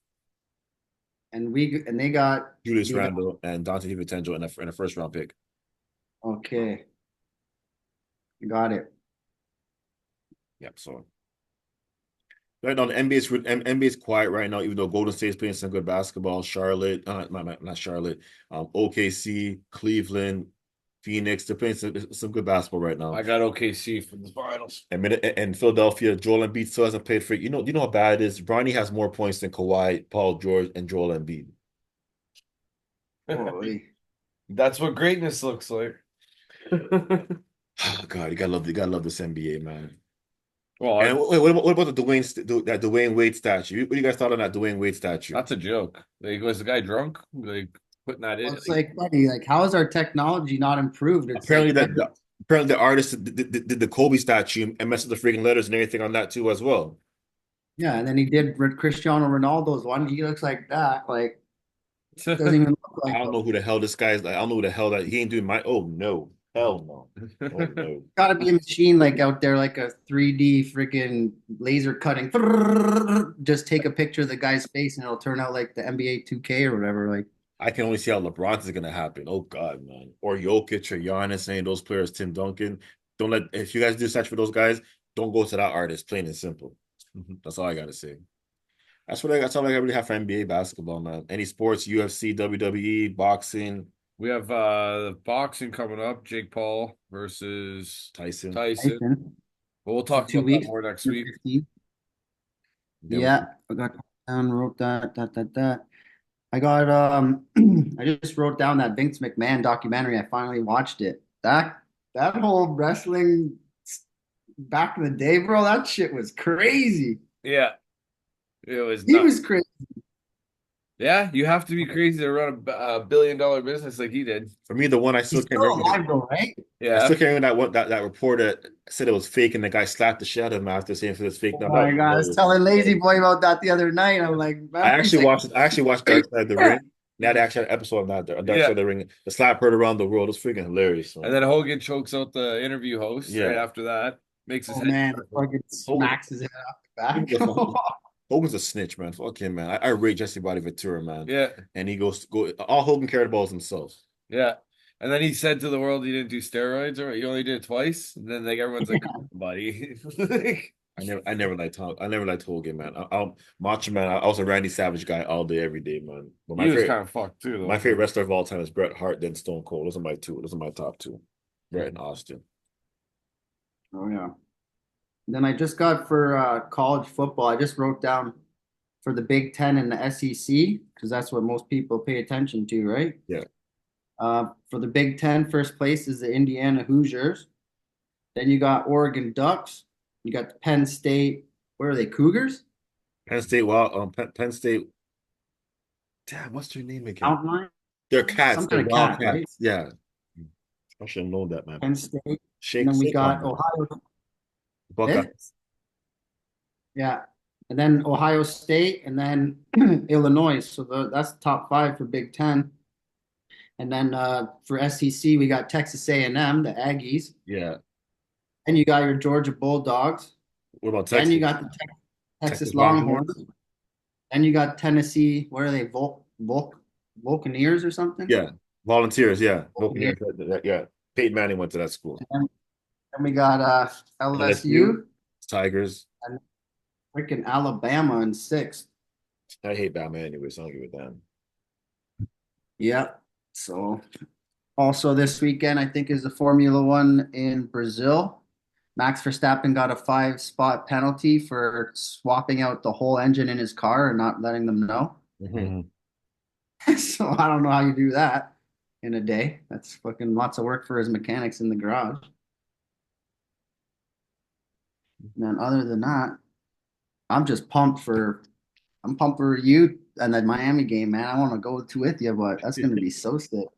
And they got Julius Div- Randle, and Dante DiVincenzo in a first round pick. Okay. Got it. Yep. So right now, the NBA's quiet right now, even though Golden State's playing some good basketball. Charlotte, not Charlotte, OKC, Cleveland, Phoenix, they're playing some good basketball right now. I got OKC for the finals. And Philadelphia, Joel Embiid still hasn't played for you know how bad it is. Bronny has more points than Kawhi, Paul George, and Joel Embiid. Holy. That's what greatness looks like. Oh God, you gotta love this NBA, man. Well, And what about the Dwayne Wade statue? What do you guys thought on that Dwayne Wade statue? that's a joke. Like, was the guy drunk? Like, putting that in. It's like funny. Like, how is our technology not improved? It's Apparently like apparently the artist did the Kobe statue and messed with the freaking letters and everything on that too as well. yeah, and then he did Cristiano Ronaldo's one. He looks like that. Like, doesn't even look I like don't him. know who the hell this guy is. Like, I don't know who the hell that he ain't doing my. Oh no, hell no, oh no. Gotta be a machine like out there, like a 3D freaking laser cutting. Just take a picture of the guy's face and it'll turn out like the NBA 2K or whatever. Like, I can only see how LeBron's is gonna happen. Oh God, man. Or Jokic or Giannis, any of those players, Tim Duncan. Don't let if you guys do search for those guys, don't go to that artist, plain and simple. That's all I gotta say. That's all I really have for NBA basketball, man. Any sports, UFC, WWE, boxing, We have boxing coming up. Jake Paul versus Tyson. Tyson. Tyson, But we'll talk two about that weeks, more next week. 15. Then we Yeah, I got down, wrote that. I got I just wrote down that Vince McMahon documentary. I finally watched it. That whole wrestling back in the day, bro, that shit was crazy. Yeah, it was He nuts. was crazy. Yeah, you have to be crazy to run a billion-dollar business like he did. for me, the one I He's still can't still remember. alive though, right? I Yeah, still can't remember that reporter said it was fake and the guy slapped the shit out of him after saying it was fake. Oh Now that my was God, I was hilarious. telling Lazy Boy about that the other night. I'm like, man, he's like, I actually watched Dark Side of the Ring. Now they actually had an episode of that, Dark Side yeah. of the Ring. The slap heard around the world. It's freaking hilarious. And Man. then Hogan chokes out the interview host right Yeah. after that. Makes his oh head. man, fucking Hogan, smacks his head off the Hogan's a, back. Hogan's a snitch, man. Fuck him, man. I rate Jesse Body Ventura, man. Yeah, And he go all Hogan cared about was himself. yeah. And then he said to the world he didn't do steroids or he only did it twice. And then like everyone's like, "Come on, buddy." Like, I never liked Hogan, man. I'm Macho Man. I was a Randy Savage guy all day, every day, man. But he was kind of fucked too, my though. favorite wrestler of all time is Bret Hart, then Stone Cold. Those are my two. Those are my top two. Bret and Austin. Oh yeah. Then I just got for college football. I just wrote down for the Big Ten and the SEC because that's what most people pay attention to, right? Yeah. For the Big Ten, first place is the Indiana Hoosiers. Then you got Oregon Ducks. You got the Penn State. Where are they? Cougars? Penn State. Well, Penn State. Damn, what's their name again? Mountain Lions? They're cats. Some They're kind of cat, right? Wildcats. Yeah. I should have known that, man. Penn State. And Shake, then we shake got on them. Ohio. Buckeyes. Yeah. And then Ohio State and then Illinois. So that's top five for Big Ten. And then for SEC, we got Texas A&M, the Aggies. Yeah. And you got your Georgia Bulldogs. What about Then Texas? you got the Texas Texas Longhorns. Longhorns? Then you got Tennessee. What are they? Volcaneers or something? Yeah. Volunteers. Yeah. Volunteers. Yeah. Peyton Manning went to that school. And then we got LSU Tigers. and freaking Alabama in sixth. I hate Bama anyway, so I don't give a damn. Yeah. So also this weekend, I think is the Formula One in Brazil. Max Verstappen got a 5-spot penalty for swapping out the whole engine in his car and not letting them know. So I don't know how you do that in a day. That's fucking lots of work for his mechanics in the garage. And then other than that, I'm just I'm pumped for you and that Miami game, man. I want to go to with you, but that's gonna be so sick.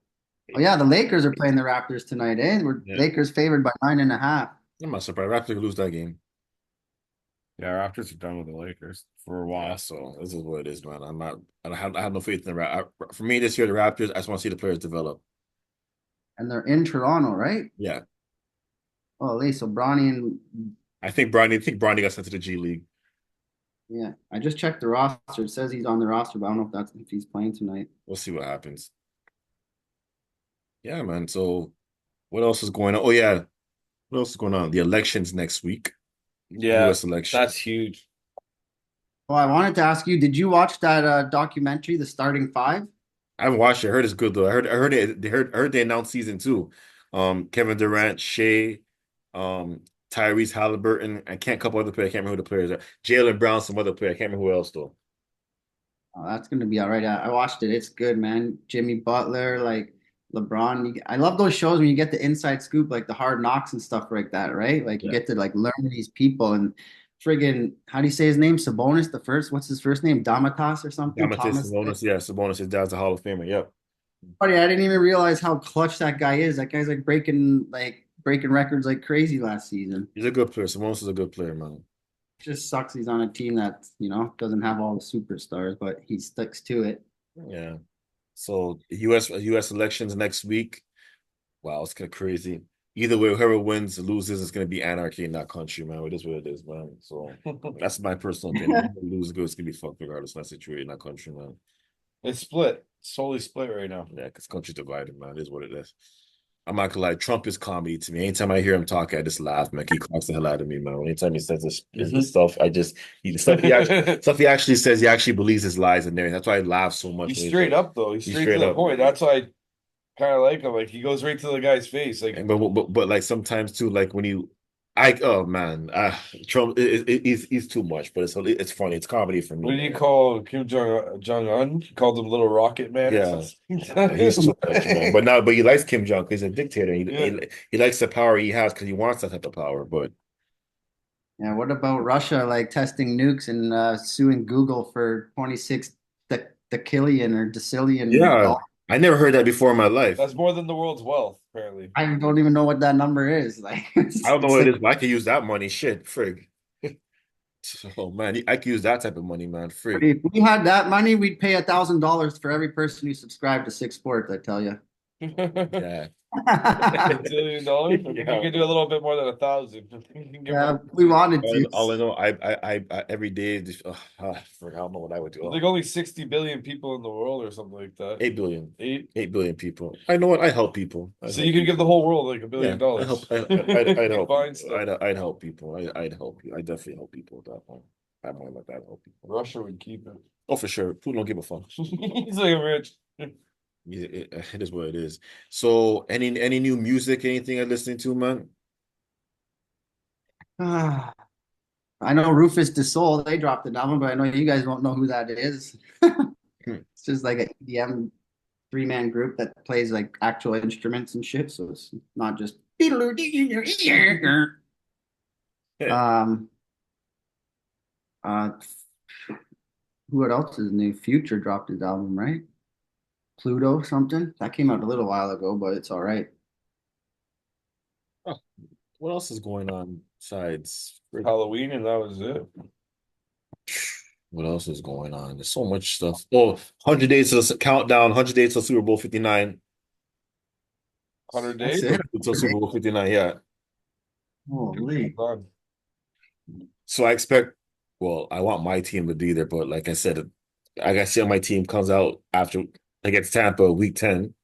Oh yeah, the Lakers are playing the Raptors tonight, eh? Yeah. Lakers favored by 9.5. I'm not surprised. Raptors could lose that game. Yeah, Raptors are done with the Lakers for a Yeah, while. so this is what it is, man. I have no faith in the Raptors. For me, this year, the Raptors, I just want to see the players develop. And they're in Toronto, right? Yeah. Oh, so Bronny and I think Bronny got sent to the G League. yeah, I just checked the roster. It says he's on the roster, but I don't know if he's playing tonight. We'll see what happens. Yeah, man. So what else is going on? Oh, yeah. What else is going on? The elections next week. Yeah, US election. that's huge. Well, I wanted to ask you, did you watch that documentary, The Starting Five? I haven't watched it. I heard it's good though. I heard they announced season two. Kevin Durant, Shea, Tyrese Halliburton, I can't couple other players. I can't remember who the players are. Jalen Brown, some other player. I can't remember who else though. Oh, that's gonna be all right. I watched it. It's good, man. Jimmy Butler, like LeBron. I love those shows when you get the inside scoop, like the Hard Knocks and stuff like that, right? Like you Yeah. get to like learn these people and friggin' how do you say his name? Sabonis, the first. What's his first name? Domitas or something? Domantas Thomas. Sabonis, yeah, Sabonis, his dad's a Hall of Famer. Yep. Buddy, I didn't even realize how clutch that guy is. That guy's like breaking records like crazy last season. He's a good player. Simone's is a good player, man. Just sucks he's on a team that, doesn't have all the superstars, but he sticks to it. Yeah. So US elections next week. Wow, it's kind of crazy. Either way, whoever wins or loses is going to be anarchy in that country, man. It is what it is, man. So that's my personal opinion. Whoever loses, it's going to be fucked regardless of that situation in that country, man. It's split. It's totally split right now. Yeah, because country's divided, man. It is what it is. I'm not gonna lie, Trump is comedy to me. Anytime I hear him talk, I just laugh, man. He cracks the hell out of me, man. Anytime he says this stuff, the stuff he actually says, he actually believes his lies and everything. That's why I laugh so much. He's straight up though. He's straight to the point. That's why I kind of like him. Like he goes right to the guy's face. Like, but like sometimes too, like when oh man, Trump he's too much, but it's funny. It's comedy for me. what did he call Kim Jong Un? He called him Little Rocket Man. Yeah, he's too much, man. But he likes Kim Jong because he's a dictator. He likes the power he has because he wants that type of power. But Yeah, what about Russia like testing nukes and suing Google for 26 decillion or decillion yeah, dollars? I never heard that before in my life. That's more than the world's wealth, apparently. I don't even know what that number is. Like, I don't know what it is, but I could use that money. Shit, frig. Oh man, I could use that type of money, man. Frig. If we had that money, we'd pay $1,000 for every person who subscribed to 6Sports, I tell you. Yeah. $1 billion. You Yeah. could do a little bit more than 1,000. Yeah, we wanted to. All I know, I every day, I don't know what I would do. There's like only 60 billion people in the world or something like that. 8 billion. Eight. 8 billion people. I know what I help people. So you could give the whole world like $1 billion. I help. I'd help. Fine stuff. I'd help people. I'd help you. I definitely help people at that point. I'm more like that. Help people. Russia would keep it. Oh, for sure. Putin don't give a fuck. He's like rich. It is what it is. So, any new music? Anything I'm listening to, man? I know Rufus Du Sol, they dropped an album, but I know you guys won't know who that is. It's just like an EDM three-man group that plays like actual instruments and shit, so it's not just um uh what else is new? Future dropped his album, right? Pluto something. That came out a little while ago, but it's all right. Oh, what else is going on besides Halloween, and that was it. what else is going on? There's so much stuff. Oh, 100 days to the countdown, 100 days till Super Bowl 59. 100 That's days? it. Until Super Bowl 59, yeah. Holy. Done. So I expect, well, I want my team to be there, but like I said, I got to see how my team comes out after against Tampa week 10.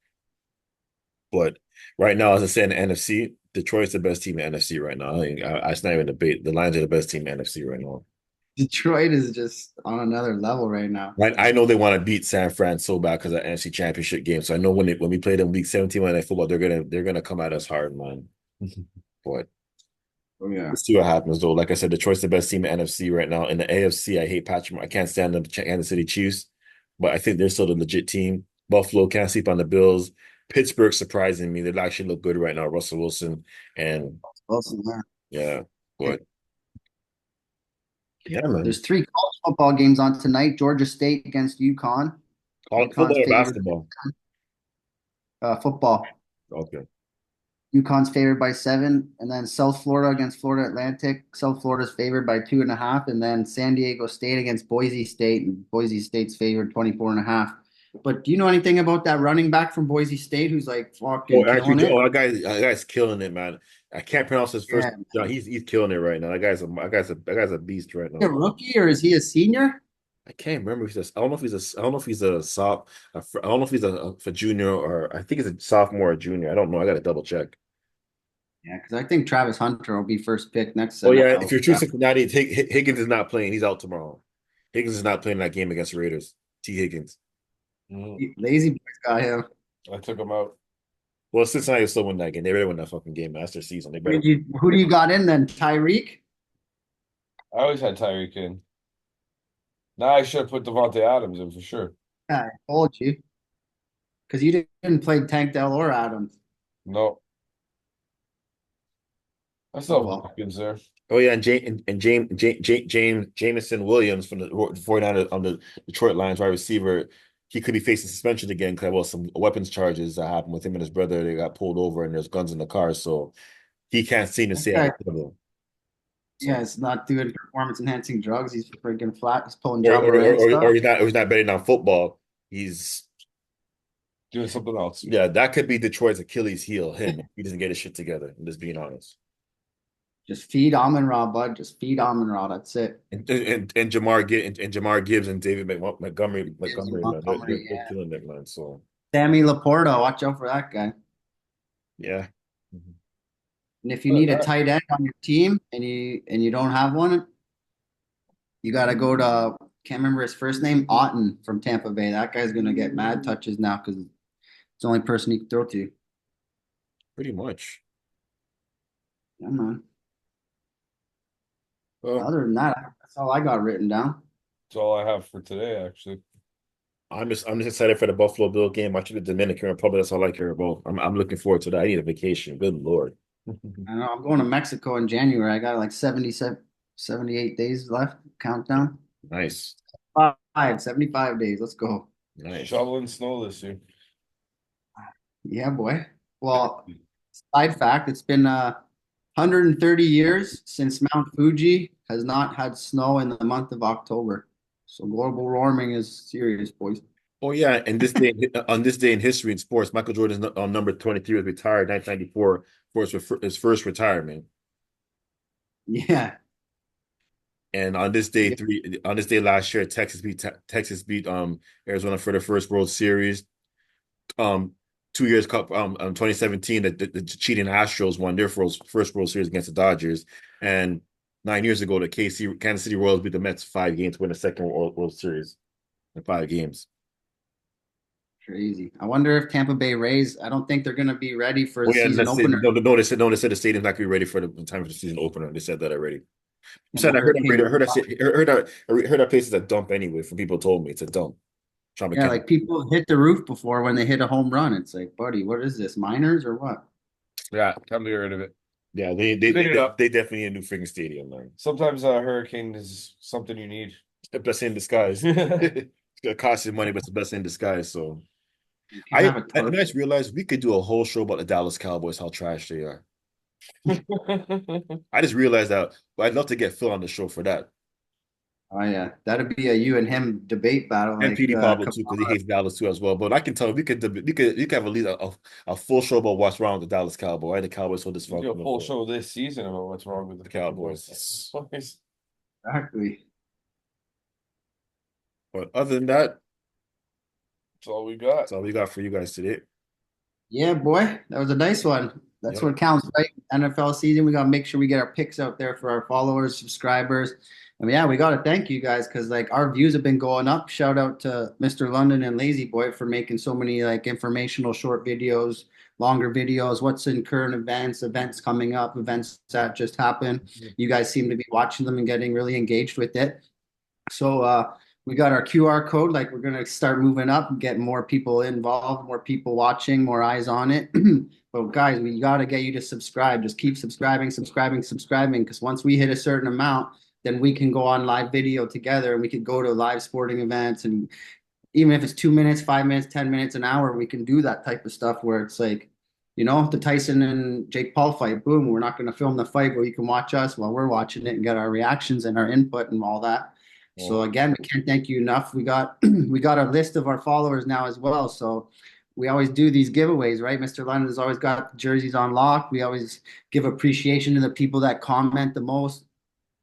But right now, as I said in the NFC, Detroit's the best team in the NFC right now. It's not even a debate. The Lions are the best team in the NFC right now. Detroit is just on another level right now. I know they want to beat San Fran so bad because of the NFC Championship game. So I know when we play them week 17 Monday Night Football, they're gonna come at us hard, man. But Oh yeah. let's see what happens though. Like I said, Detroit's the best team in NFC right now. In the AFC, I hate Patrick. I can't stand the Kansas City Chiefs, but I think they're still the legit team. Buffalo can't sleep on the Bills. Pittsburgh surprising me. They actually look good right now. Russell Wilson and Wilson, yeah, but yeah, man. There's three college football games on tonight. Georgia State against UConn. Football or basketball? Football. Okay. UConn's favored by 7, and then South Florida against Florida Atlantic. South Florida's favored by 2.5, and then San Diego State against Boise State, and Boise State's favored 24.5. But do you know anything about that running back from Boise State who's like fucking killing it? That guy's killing it, man. I can't pronounce his first. Yeah. No, he's killing it right now. That guy's a beast right Is he now. a rookie or is he a senior? I can't remember if he's I don't know if he's a sop. I don't know if he's a junior or I think he's a sophomore or junior. I don't know. I got to double check. Yeah, because I think Travis Hunter will be first pick next. Oh yeah, NFL if you're true Cincinnati, Higgins is not playing. He's out tomorrow. Higgins is not playing that game against the Raiders. T. Higgins. Lazy boys got him. I took him out. Well, Cincinnati will still win that game. They better win that fucking game. That's their season. They better. Who do you got in then? Tyreek? I always had Tyreek in. Now I should have put Devontae Adams in for sure. Yeah, I told you. Because you didn't play Tank Dell or Adams. No. I still have Well. Hopkins there. Oh yeah, and Jameson Williams from the 49ers on the Detroit Lions wide receiver. he could be facing suspension again because well, some weapons charges that happened with him and his brother. They got pulled over and there's guns in the car, so he can't seem to stay out Okay. of trouble. Yeah, So it's not doing performance enhancing drugs. He's freaking flat. He's pulling John Moran or stuff. he's not betting on football. He's Doing something else. yeah, that could be Detroit's Achilles heel. Him, if he doesn't get his shit together. I'm just being honest. Just feed Amon Ra, bud. Just feed Amon Ra. That's it. And Jamar Gibbs and David Gibbs and Montgomery, man, Montgomery, they're yeah. killing it, man. So Sammy Laporta, watch out for that guy. yeah. And if you need a tight end on your team and you don't have one, you got to go to can't remember his first name, Otten from Tampa Bay. That guy's gonna get mad touches now because it's the only person he can throw to. Pretty much. Yeah, man. Well, Other than that, that's all I got written down. That's all I have for today, actually. I'm just excited for the Buffalo Bill game. Watching the Dominican Republic, that's all I care about. I'm looking forward to that. I need a vacation. Good Lord. I know I'm going to Mexico in January. I got like 77, 78 days left. Countdown. Nice. 75 days. Let's go. Nice. Shoveling snow this year. Yeah, boy. Well, side fact, it's been 130 years since Mount Fuji has not had snow in the month of October. So global warming is serious, boys. Oh yeah, and this day on this day in history in sports, Michael Jordan's on number 23 was retired 1994 for his first retirement. Yeah. And on this day last year, Texas beat Arizona for the first World Series. 2 years cup 2017 the cheating Astros won their first World Series against the Dodgers, and 9 years ago the Kansas City Royals beat the Mets 5 games to win the second World Series in 5 games. Crazy. I wonder if Tampa Bay Rays, I don't think they're going to be ready for the Oh yeah, season opener. no, they said the stadium's not gonna be ready for the time for the season opener. They said that already. I'm And saying the I heard that Hurricane. I heard that place is a dump anyway. From people told me it's a dump. Yeah, like people hit the roof before when they hit a home run. It's like, buddy, what is this? Minors or what? Yeah, time to get rid of it. Yeah, they definitely need a new freaking stadium, man. Sometimes a hurricane is something you need. It's the best in disguise. It's gonna cost you money, but it's the best in disguise. So You have a I tarp. just realized we could do a whole show about the Dallas Cowboys, how trash they are. I just realized that. But I'd love to get Phil on the show for that. Oh yeah, that'd be a you and him debate battle. And Like PD Pablo too, because he hates Dallas too as well. But I can tell you could have at least a full show about what's wrong with the Dallas Cowboys. Why the Cowboys so Do a dysfunctional? full show this season about what's wrong with The Cowboys. exactly. But other than that, That's all we got. that's all we got for you guys today. Yeah, boy, that was a nice one. That's Yeah. what counts, right? NFL season, we gotta make sure we get our picks out there for our followers, subscribers. And yeah, we gotta thank you guys because like our views have been going up. Shout out to Mr. London and Lazy Boy for making so many like informational short videos, longer videos, what's in current events, events coming up, events that just happened. You guys seem to be watching them and getting really engaged with it. So we got our QR code, like we're gonna start moving up and get more people involved, more people watching, more eyes on it. But guys, we gotta get you to subscribe. Just keep subscribing, because once we hit a certain amount, then we can go on live video together and we can go to live sporting events. And even if it's 2 minutes, 5 minutes, 10 minutes, an hour, we can do that type of stuff where it's like, the Tyson and Jake Paul fight, boom, we're not going to film the fight, but you can watch us while we're watching it and get our reactions and our input and all that. So again, we can't thank you enough. We got we got a list of our followers now as well. So we always do these giveaways, right? Mr. London has always got jerseys on lock. We always give appreciation to the people that comment the most.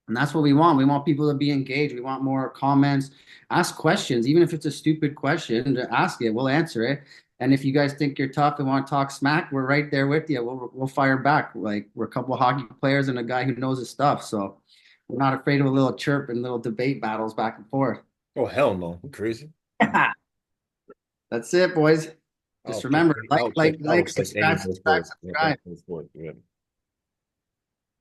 And that's what we want. We want people to be engaged. We want more comments. Ask questions, even if it's a stupid question, to ask it. We'll answer it. And if you guys think you're tough and want to talk smack, we're right there with you. We'll fire back. Like we're a couple of hockey players and a guy who knows his stuff. So we're not afraid of a little chirp and little debate battles back and forth. Oh hell no, I'm crazy. That's it, boys. Just remember, subscribe. Yeah.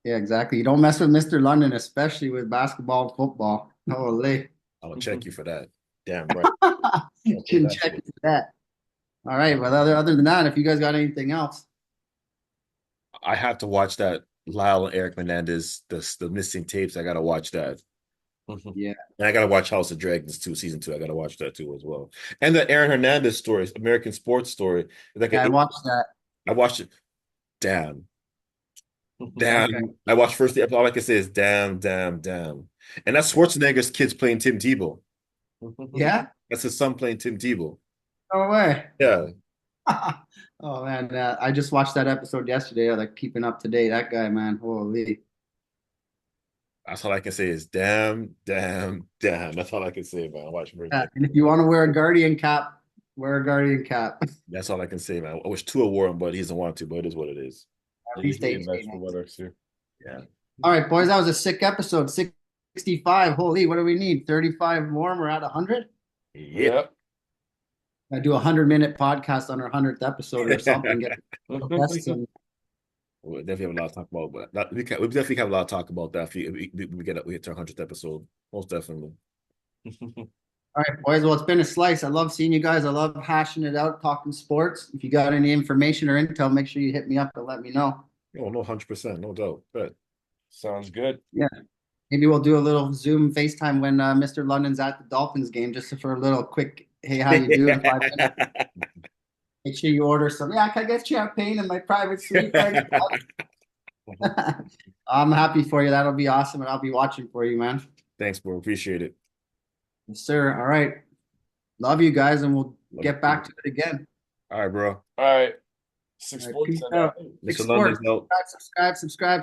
Yeah, exactly. You don't mess with Mr. London, especially with basketball and football. Holy. I'll check you for that. Damn right. You can check into that. All right. Well, other than that, if you guys got anything else. I have to watch that Lyle and Eric Menendez, the missing tapes. I gotta watch that. Yeah. And I gotta watch House of Dragons too, season 2. I gotta watch that too as well. And the Aaron Hernandez story, American sports story. It's like Yeah, I watched that. I watched it. Damn. Damn. Okay. I watched first episode. All I can say is damn, damn, damn. And that's Schwarzenegger's kids playing Tim Tebow. Yeah? That's his son playing Tim Tebow. No way. Yeah. Oh man, I just watched that episode yesterday. Like keeping up to date. That guy, man, holy. That's all I can say is damn, damn, damn. That's all I can say, man. Watch Yeah, birthday. and if you want to wear a Guardian cap, wear a Guardian cap. That's all I can say, man. I wish Tua wore him, but he doesn't want to, but it is what it is. At least they stay Nice for nice. what next year. Yeah. All right, boys, that was a sick episode. 65. Holy, what do we need? 35 more. And we're at 100. Yep. I do a 100-minute podcast on our 100th episode or something. Get the best and We'll definitely have a lot to talk about, but we definitely have a lot to talk about that. If we get to our 100th episode, most definitely. all right, boys. Well, it's been a slice. I love seeing you guys. I love hashing it out, talking sports. If you got any information or intel, make sure you hit me up and let me know. Oh, no, 100%, no doubt. But Sounds good. Yeah. Maybe we'll do a little Zoom FaceTime when Mr. London's at the Dolphins game, just for a little quick, hey, how you doing? 5 minutes. Make sure you order some. Yeah, can I get champagne in my private suite? I'm happy for you. That'll be awesome, and I'll be watching for you, man. Thanks, bro. Appreciate it. Yes, sir. All right. Love you guys, and we'll Love get you back too. to it again. All right, bro. All right. All right, 6 Sports. peace out. Mr. 6 London's Sports. out.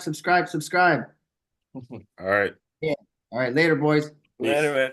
Subscribe. All right. Yeah. All right. Later, boys. Peace. Later, man.